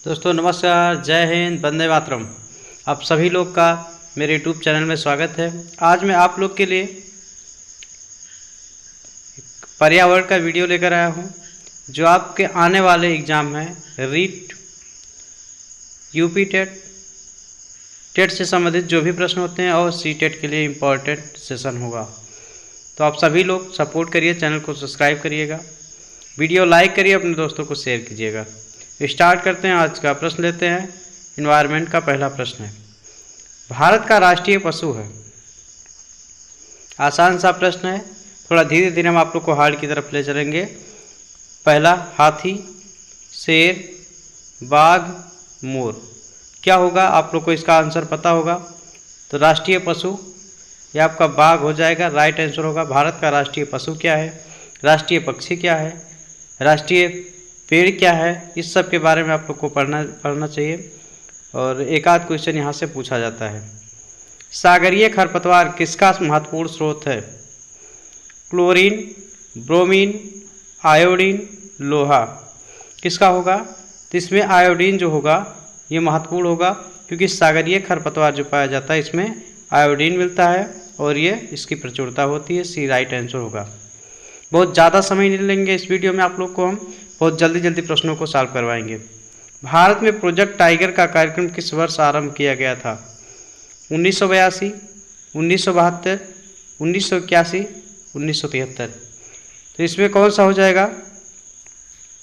दोस्तों नमस्कार, जय हिंद, वंदे मातरम। आप सभी लोग का मेरे यूट्यूब चैनल में स्वागत है। आज मैं आप लोग के लिए पर्यावरण का वीडियो लेकर आया हूं, जो आपके आने वाले एग्ज़ाम हैं रीट, यूपी टेट से संबंधित जो भी प्रश्न होते हैं और सी टेट के लिए इम्पोर्टेंट सेशन होगा। तो आप सभी लोग सपोर्ट करिए, चैनल को सब्सक्राइब करिएगा, वीडियो लाइक करिए, अपने दोस्तों को शेयर कीजिएगा। स्टार्ट करते हैं। आज का प्रश्न लेते हैं। इन्वायरमेंट का पहला प्रश्न है, भारत का राष्ट्रीय पशु है। आसान सा प्रश्न है, थोड़ा धीरे धीरे हम आप लोग को हार्ड की तरफ ले चलेंगे। पहला, हाथी, शेर, बाघ, मोर। क्या होगा? आप लोग को इसका आंसर पता होगा। तो राष्ट्रीय पशु यह आपका बाघ हो जाएगा, राइट आंसर होगा। भारत का राष्ट्रीय पशु क्या है, राष्ट्रीय पक्षी क्या है, राष्ट्रीय पेड़ क्या है, इस सब के बारे में आप लोग को पढ़ना चाहिए। और एक आध क्वेश्चन यहाँ से पूछा जाता है। सागरीय खरपतवार किसका महत्वपूर्ण स्रोत है? क्लोरीन, ब्रोमीन, आयोडीन, लोहा। किसका होगा? तो इसमें आयोडीन जो होगा ये महत्वपूर्ण होगा, क्योंकि सागरीय खरपतवार जो पाया जाता है इसमें आयोडीन मिलता है और ये इसकी प्रचुरता होती है। सी राइट आंसर होगा। बहुत ज़्यादा समय नहीं लेंगे इस वीडियो में, आप लोग को हम बहुत जल्दी प्रश्नों को सॉल्व करवाएंगे। भारत में प्रोजेक्ट टाइगर का कार्यक्रम किस वर्ष आरंभ किया गया था? 1982, 1972, 1981, 1973। तो इसमें कौन सा हो जाएगा?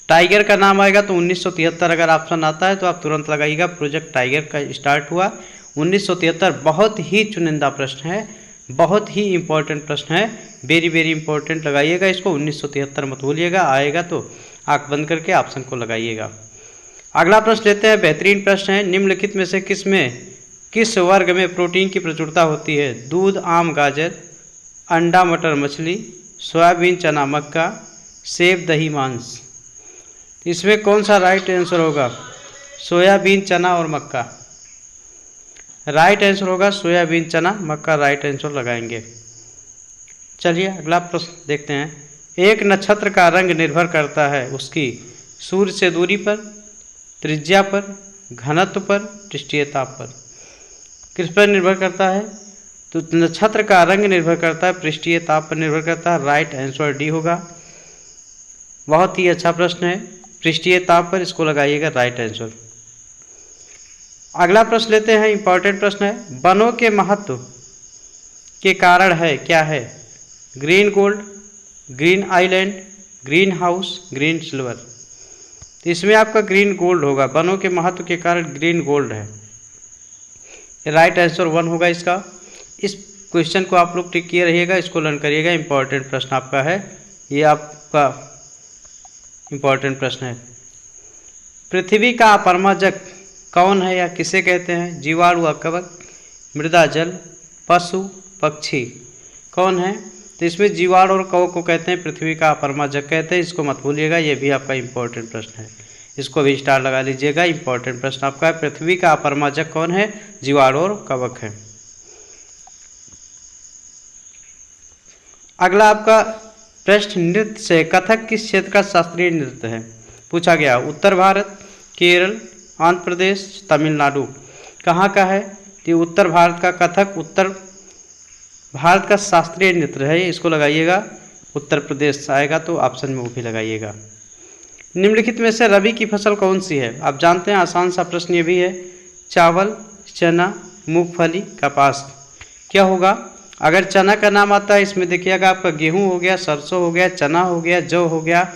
टाइगर का नाम आएगा तो 1973 अगर ऑप्शन आता है तो आप तुरंत लगाइएगा। प्रोजेक्ट टाइगर का स्टार्ट हुआ 1973। बहुत ही चुनिंदा प्रश्न है, बहुत ही इंपॉर्टेंट प्रश्न है, वेरी इंपॉर्टेंट। लगाइएगा इसको, 1973 मत भूलिएगा। आएगा तो आंख बंद करके ऑप्शन को लगाइएगा। अगला प्रश्न लेते हैं। बेहतरीन प्रश्न है। निम्नलिखित में से किस वर्ग में प्रोटीन की प्रचुरता होती है? दूध, आम, गाजर, अंडा, मटर, मछली, सोयाबीन, चना, मक्का, सेब, दही, मांस। इसमें कौन सा राइट आंसर होगा? सोयाबीन, चना और मक्का। राइट आंसर होगा सोयाबीन, चना, मक्का। राइट आंसर लगाएंगे। चलिए अगला प्रश्न देखते हैं। एक नक्षत्र का रंग निर्भर करता है उसकी सूर्य से दूरी पर, त्रिज्या पर, घनत्व पर, पृष्ठीयता पर। किस पर निर्भर करता है? तो नक्षत्र का रंग निर्भर करता है पृष्ठीयता पर निर्भर करता है। राइट आंसर डी होगा। बहुत ही अच्छा प्रश्न है। पृष्ठीयता पर इसको लगाइएगा, राइट आंसर। अगला प्रश्न लेते हैं। इंपॉर्टेंट प्रश्न है। वनों के महत्व के कारण है क्या है? Green gold, green island, green house, green silver. इसमें आपका ग्रीन गोल्ड होगा। वनों के महत्व के कारण ग्रीन गोल्ड है। राइट आंसर 1 होगा इसका। इस क्वेश्चन को आप लोग टिक किए रहिएगा, इसको लर्न करिएगा। इंपॉर्टेंट प्रश्न आपका है, ये आपका इंपॉर्टेंट प्रश्न है। पृथ्वी का अपरमाजक कौन है या किसे कहते हैं? जीवाणु, कवक, मृदा जल, पशु, पक्षी। कौन है? तो इसमें जीवाणु और कवक को कहते हैं पृथ्वी का अपरमाजक कहते हैं। इसको मत भूलिएगा, ये भी आपका इंपॉर्टेंट प्रश्न है। इसको भी स्टार लगा लीजिएगा। इंपॉर्टेंट प्रश्न आपका है। पृथ्वी का अपरमाजक कौन है? जीवाणु और कवक है। अगला आपका प्रश्न, नृत्य से कथक किस क्षेत्र का शास्त्रीय नृत्य है? पूछा गया। उत्तर भारत, केरल, आंध्र प्रदेश, तमिलनाडु। कहाँ का है? तो उत्तर भारत का कथक उत्तर भारत का शास्त्रीय नृत्य है। इसको लगाइएगा, उत्तर प्रदेश आएगा तो ऑप्शन में वो भी लगाइएगा। निम्नलिखित में से रबी की फसल कौन सी है? आप जानते हैं, आसान सा प्रश्न ये भी है। चावल, चना, मूंगफली, कपास। क्या होगा? अगर चना का नाम आता है इसमें देखिएगा आपका गेहूं हो गया, सरसों हो गया, चना हो गया, जौ हो गया,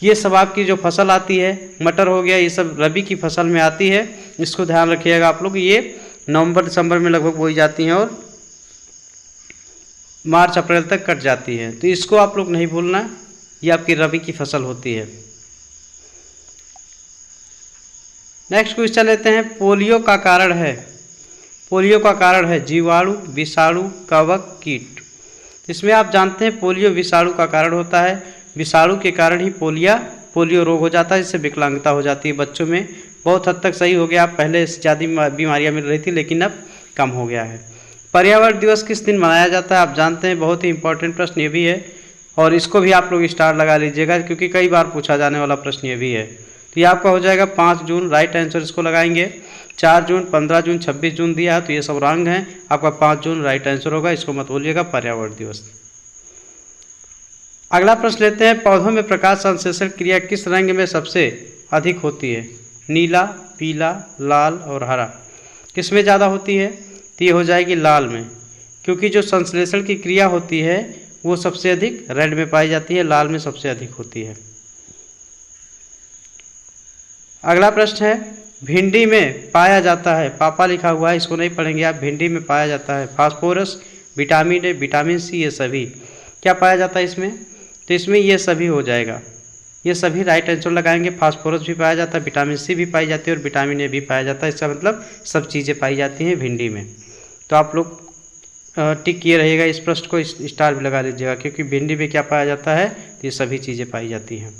ये सब आपकी जो फसल आती है, मटर हो गया, ये सब रबी की फसल में आती है। इसको ध्यान रखिएगा आप लोग। ये नवंबर दिसंबर में लगभग बोई जाती हैं और मार्च अप्रैल तक कट जाती है। तो इसको आप लोग नहीं भूलना, ये आपकी रबी की फसल होती है। नेक्स्ट क्वेश्चन लेते हैं। पोलियो का कारण है? पोलियो का कारण है जीवाणु, विषाणु, कवक, कीट। इसमें आप जानते हैं पोलियो विषाणु का कारण होता है। विषाणु के कारण ही पोलियो रोग हो जाता है, जिससे विकलांगता हो जाती है बच्चों में। बहुत हद तक सही हो गया। पहले ज़्यादा बीमारियां मिल रही थी लेकिन अब कम हो गया है। पर्यावरण दिवस किस दिन मनाया जाता है? आप जानते हैं, बहुत ही इंपॉर्टेंट प्रश्न ये भी है और इसको भी आप लोग स्टार लगा लीजिएगा, क्योंकि कई बार पूछा जाने वाला प्रश्न ये भी है। तो ये आपका हो जाएगा 5 जून, राइट आंसर इसको लगाएंगे। 4 जून, 15 जून, 26 जून दिया है तो ये सब रॉन्ग है, आपका 5 जून राइट आंसर होगा, इसको मत बोलिएगा पर्यावरण दिवस। अगला प्रश्न लेते हैं, पौधों में प्रकाश संश्लेषण क्रिया किस रंग में सबसे अधिक होती है? नीला, पीला, लाल और हरा। किस में ज़्यादा होती है? तो ये हो जाएगी लाल में, क्योंकि जो संश्लेषण की क्रिया होती है वो सबसे अधिक रेड में पाई जाती है, लाल में सबसे अधिक होती है। अगला प्रश्न है, भिंडी में पाया जाता है, पापा लिखा हुआ है इसको नहीं पढ़ेंगे आप, भिंडी में पाया जाता है phosphorus, vitamin A, vitamin C, ये सभी क्या पाया जाता है इसमें? तो इसमें ये सभी हो जाएगा, ये सभी राइट आंसर लगाएंगे। फास्फोरस भी पाया जाता है, विटामिन सी भी पाई जाती है और विटामिन ए भी पाया जाता है, इसका मतलब सब चीज़ें पाई जाती हैं भिंडी में। तो आप लोग टिक किए रहिएगा, इस प्रश्न को स्टार भी लगा लीजिएगा, क्योंकि भिंडी में क्या पाया जाता है? तो ये सभी चीज़ें पाई जाती हैं।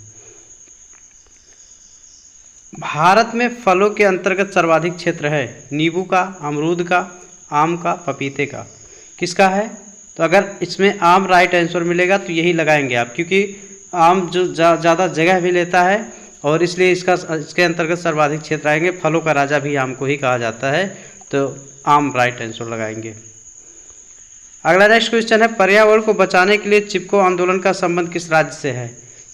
भारत में फलों के अंतर्गत सर्वाधिक क्षेत्र है, नींबू का, अमरूद का, आम का, पपीते का, किसका है? तो अगर इसमें आम राइट आंसर मिलेगा तो यही लगाएंगे आप, क्योंकि आम जो ज़्यादा जगह भी लेता है और इसलिए इसके अंतर्गत सर्वाधिक क्षेत्र आएंगे। फलों का राजा भी आम को ही कहा जाता है, तो आम राइट आंसर लगाएंगे। अगला नेक्स्ट क्वेश्चन है, पर्यावरण को बचाने के लिए चिपको आंदोलन का संबंध किस राज्य से है?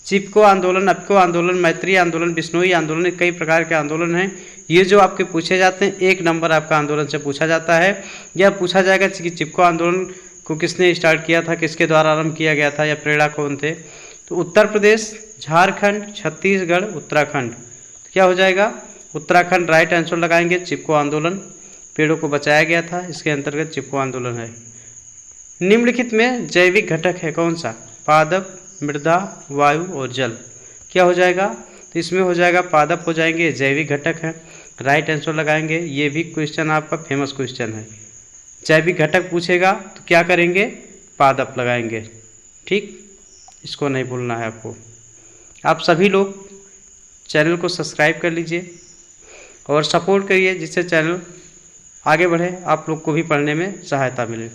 चिपको आंदोलन, अप्को आंदोलन, मैत्री आंदोलन, बिश्नोई आंदोलन, कई प्रकार के आंदोलन हैं। ये जो आपके पूछे जाते हैं 1 नंबर आपका आंदोलन से पूछा जाता है। यह पूछा जाएगा कि चिपको आंदोलन को किसने स्टार्ट किया था, किसके द्वारा आरंभ किया गया था या प्रेरणा कौन थे? तो उत्तर प्रदेश, झारखंड, छत्तीसगढ़, उत्तराखंड। तो क्या हो जाएगा? उत्तराखंड राइट आंसर लगाएंगे। चिपको आंदोलन पेड़ों को बचाया गया था, इसके अंतर्गत चिपको आंदोलन है। निम्नलिखित में जैविक घटक है कौन सा? पादप, मृदा, वायु और जल। क्या हो जाएगा? तो इसमें हो जाएगा पादप हो जाएंगे, जैविक घटक है, राइट आंसर लगाएंगे। ये भी क्वेश्चन आपका फेमस क्वेश्चन है, जैविक घटक पूछेगा तो क्या करेंगे? पादप लगाएंगे। ठीक, इसको नहीं भूलना है आपको। आप सभी लोग चैनल को सब्सक्राइब कर लीजिए और सपोर्ट करिए, जिससे चैनल आगे बढ़े, आप लोग को भी पढ़ने में सहायता मिले।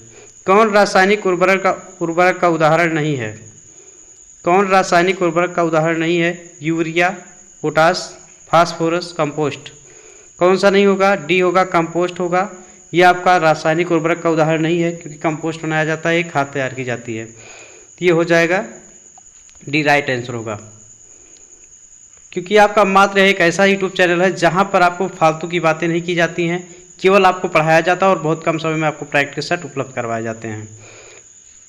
कौन रासायनिक उर्वरक का उदाहरण नहीं है? कौन रासायनिक उर्वरक का उदाहरण नहीं है? Urea, potash, phosphorus, compost. कौन सा नहीं होगा? डी होगा, कंपोस्ट होगा। ये आपका रासायनिक उर्वरक का उदाहरण नहीं है, क्योंकि कंपोस्ट बनाया जाता है, एक खाद तैयार की जाती है। तो ये हो जाएगा डी राइट आंसर होगा, क्योंकि आपका मात्र एक ऐसा यूट्यूब चैनल है जहाँ पर आपको फालतू की बातें नहीं की जाती हैं, केवल आपको पढ़ाया जाता है और बहुत कम समय में आपको प्रैक्टिस सेट उपलब्ध करवाए जाते हैं।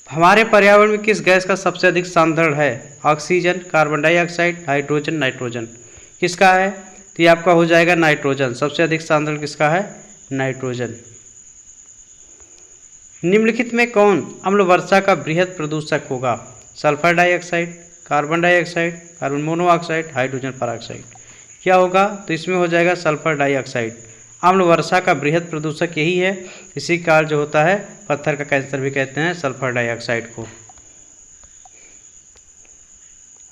हमारे पर्यावरण में किस गैस का सबसे अधिक सांद्रण है? Oxygen, carbon dioxide, hydrogen, nitrogen. किसका है? तो ये आपका हो जाएगा नाइट्रोजन। सबसे अधिक सांद्रण किसका है? नाइट्रोजन। निम्नलिखित में कौन अम्ल वर्षा का बृहद प्रदूषक होगा? Sulphur dioxide, carbon dioxide, carbon monoxide, hydrogen peroxide. क्या होगा? तो इसमें हो जाएगा सल्फर डाइऑक्साइड। अम्ल वर्षा का बृहद प्रदूषक यही है, इसी कारण जो होता है पत्थर का कैंसर भी कहते हैं सल्फर डाइऑक्साइड को।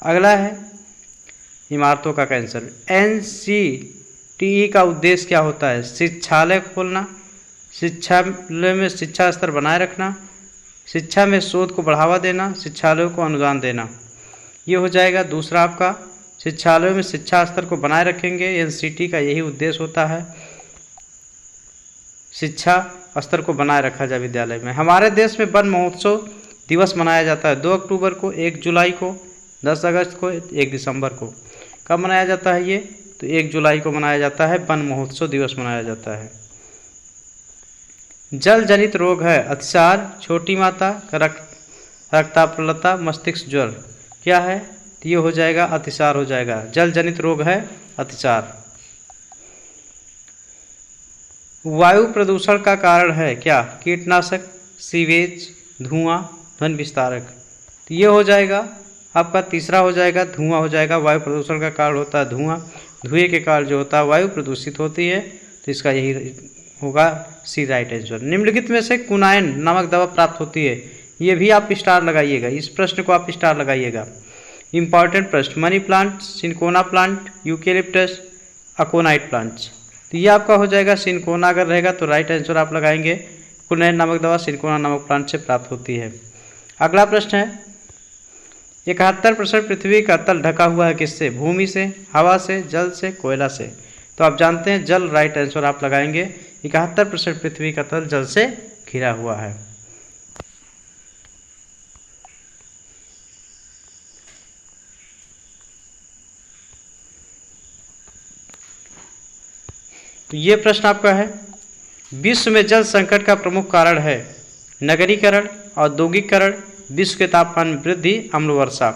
अगला है इमारतों का कैंसर। NCTE का उद्देश्य क्या होता है? शिक्षालय खोलना, शिक्षालय में शिक्षा स्तर बनाए रखना, शिक्षा में शोध को बढ़ावा देना, शिक्षालयों को अनुदान देना। ये हो जाएगा दूसरा आपका, शिक्षालयों में शिक्षा स्तर को बनाए रखेंगे। NCTE का यही उद्देश्य होता है, शिक्षा स्तर को बनाए रखा जाए विद्यालय में। हमारे देश में वन महोत्सव दिवस मनाया जाता है 2 अक्टूबर को, 1 जुलाई को, 10 अगस्त को, 1 दिसंबर को। कब मनाया जाता है ये? तो 1 जुलाई को मनाया जाता है, वन महोत्सव दिवस मनाया जाता है। जल जनित रोग है अतिसार, छोटी माता, रक्ताल्पता, मस्तिष्क ज्वर। क्या है? तो ये हो जाएगा अतिसार हो जाएगा। जल जनित रोग है अतिसार। वायु प्रदूषण का कारण है क्या? कीटनाशक, सीवेज, धुआं, ध्वनि विस्तारक। तो ये हो जाएगा आपका तीसरा हो जाएगा, धुआं हो जाएगा। वायु प्रदूषण का कारण होता है धुआं, धुएं के कारण जो होता है वायु प्रदूषित होती है, तो इसका यही होगा सी राइट आंसर। निम्नलिखित में से कुनाइन नामक दवा प्राप्त होती है, ये भी आप स्टार लगाइएगा, इस प्रश्न को आप स्टार लगाइएगा। इंपॉर्टेंट प्रश्न, money plant, cinchona plant, eucalyptus, aconite plants. तो ये आपका हो जाएगा सिनकोना, अगर रहेगा तो राइट आंसर आप लगाएंगे। कुनाइन नामक दवा सिनकोना नामक प्लांट से प्राप्त होती है। अगला प्रश्न है, 71% पृथ्वी का तल ढका हुआ है किससे? भूमि से, हवा से, जल से, कोयला से। तो आप जानते हैं जल राइट आंसर आप लगाएंगे। 71% पृथ्वी का तल जल से घिरा हुआ है। तो ये प्रश्न आपका है, विश्व में जल संकट का प्रमुख कारण है नगरीकरण, औद्योगिकरण, विश्व के तापमान में वृद्धि, अम्ल वर्षा।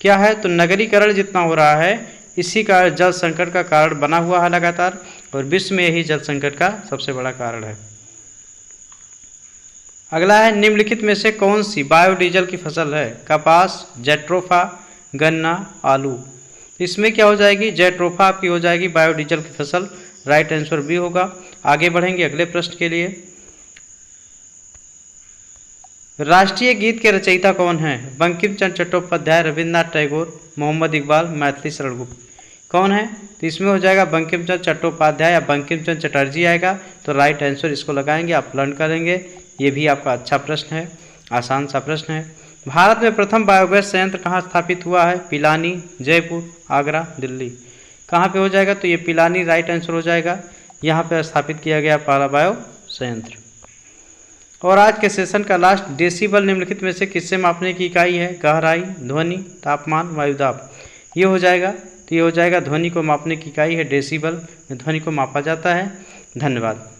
क्या है? तो नगरीकरण जितना हो रहा है इसी का जल संकट का कारण बना हुआ है लगातार, और विश्व में यही जल संकट का सबसे बड़ा कारण है। अगला है, निम्नलिखित में से कौन सी बायोडीजल की फसल है? कपास, जेट्रोफा, गन्ना, आलू। इसमें क्या हो जाएगी? जेट्रोफा आपकी हो जाएगी बायोडीजल की फसल। राइट आंसर भी होगा। आगे बढ़ेंगे अगले प्रश्न के लिए। राष्ट्रीय गीत के रचयिता कौन है? बंकिम चंद्र चट्टोपाध्याय, रविन्द्रनाथ टैगोर, मोहम्मद इकबाल, मैथिली शरण गुप्त। कौन है? तो इसमें हो जाएगा बंकिम चंद्र चट्टोपाध्याय या बंकिम चंद्र चटर्जी आएगा। तो राइट आंसर इसको लगाएंगे, आप लर्न करेंगे। ये भी आपका अच्छा प्रश्न है, आसान सा प्रश्न है। भारत में प्रथम बायोगैस संयंत्र कहाँ स्थापित हुआ है? पिलानी, जयपुर, आगरा, दिल्ली। कहाँ पे हो जाएगा? तो ये पिलानी राइट आंसर हो जाएगा। यहाँ पे स्थापित किया गया पहला बायो संयंत्र। और आज के सेशन का लास्ट, डेसिबल निम्नलिखित में से किससे मापने की इकाई है? गहराई, ध्वनि, तापमान, वायुदाब। ये हो जाएगा। तो ये हो जाएगा ध्वनि को मापने की इकाई है डेसिबल, में ध्वनि को मापा जाता है। धन्यवाद।